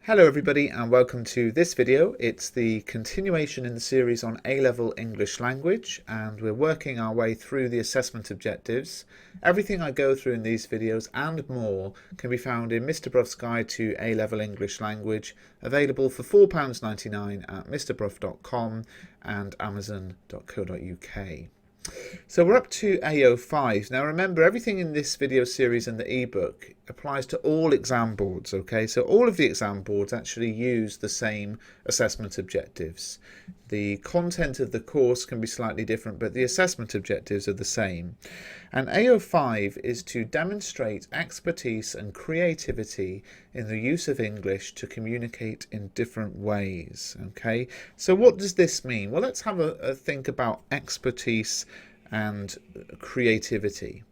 Hello everybody and welcome to this video. It's the continuation in the series on A-level English language, and we're working our way through the assessment objectives. Everything I go through in these videos and more can be found in Mr. Bruff's Guide to A-level English language, available for £4.99 at mrbruff.com and amazon.co.uk. So we're up to A05. Now remember, everything in this video series and the ebook applies to all exam boards, okay? So all of the exam boards actually use the same assessment objectives. The content of the course can be slightly different, but the assessment objectives are the same. And A05 is to demonstrate expertise and creativity in the use of English to communicate in different ways, okay? So what does this mean? Well, let's have a think about expertise and creativity.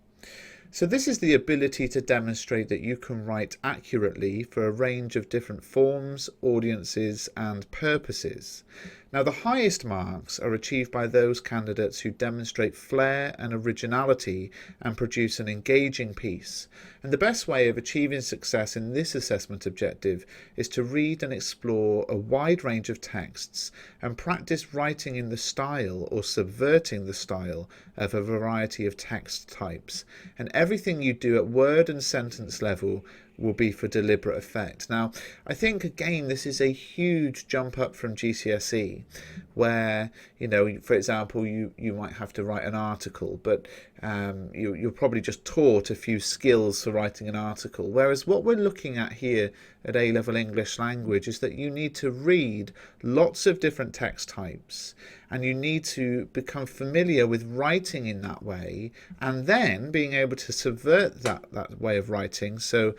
So this is the ability to demonstrate that you can write accurately for a range of different forms, audiences and purposes. Now the highest marks are achieved by those candidates who demonstrate flair and originality and produce an engaging piece. And the best way of achieving success in this assessment objective is to read and explore a wide range of texts and practice writing in the style or subverting the style of a variety of text types. And everything you do at word and sentence level will be for deliberate effect. Now, I think again this is a huge jump up from GCSE, where, you know, for example, you might have to write an article, but you're probably just taught a few skills for writing an article. Whereas what we're looking at here at A-level English language is that you need to read lots of different text types, and you need to become familiar with writing in that way, and then being able to subvert that way of writing. So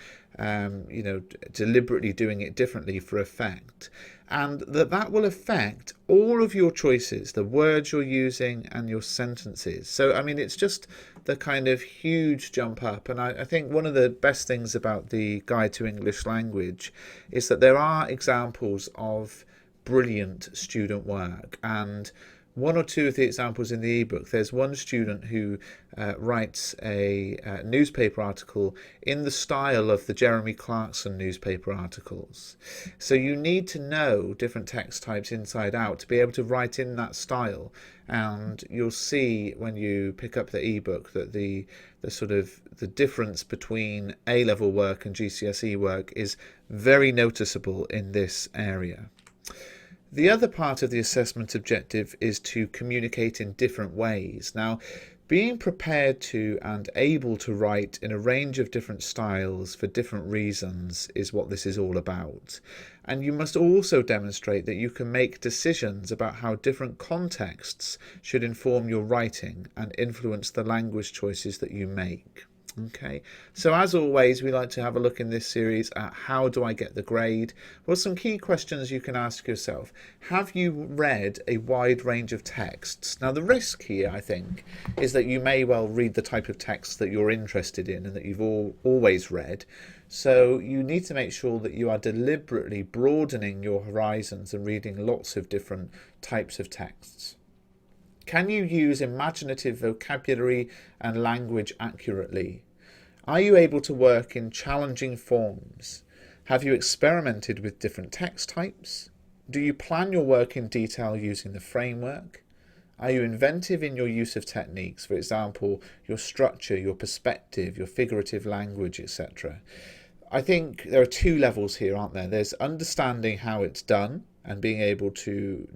deliberately doing it differently for effect, and that will affect all of your choices, the words you're using and your sentences. So I mean, it's just the kind of huge jump up, and I think one of the best things about the Guide to English Language is that there are examples of brilliant student work. And one or two of the examples in the ebook, there's one student who writes a newspaper article in the style of the Jeremy Clarkson newspaper articles. So you need to know different text types inside out to be able to write in that style. And you'll see when you pick up the ebook that the difference between A-level work and GCSE work is very noticeable in this area. The other part of the assessment objective is to communicate in different ways. Now, being prepared to and able to write in a range of different styles for different reasons is what this is all about. And you must also demonstrate that you can make decisions about how different contexts should inform your writing and influence the language choices that you make. Okay, so as always, we like to have a look in this series at how do I get the grade. Well, some key questions you can ask yourself. Have you read a wide range of texts? Now, the risk here, I think, is that you may well read the type of text that you're interested in and that you've always read. So you need to make sure that you are deliberately broadening your horizons and reading lots of different types of texts. Can you use imaginative vocabulary and language accurately? Are you able to work in challenging forms? Have you experimented with different text types? Do you plan your work in detail using the framework? Are you inventive in your use of techniques, for example, your structure, your perspective, your figurative language, etc.? I think there are two levels here, aren't there? There's understanding how it's done and being able to,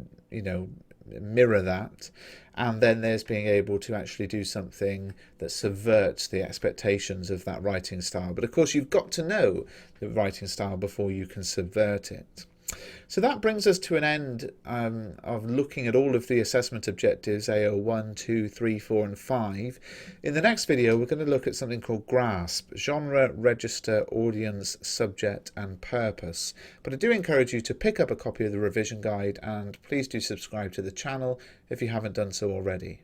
mirror that, and then there's being able to actually do something that subverts the expectations of that writing style. But of course you've got to know the writing style before you can subvert it. So that brings us to an end of looking at all of the assessment objectives, AO1, 2, 3, 4 and 5. In the next video we're going to look at something called GRASP, genre, register, audience, subject and purpose. But I do encourage you to pick up a copy of the revision guide, and please do subscribe to the channel if you haven't done so already.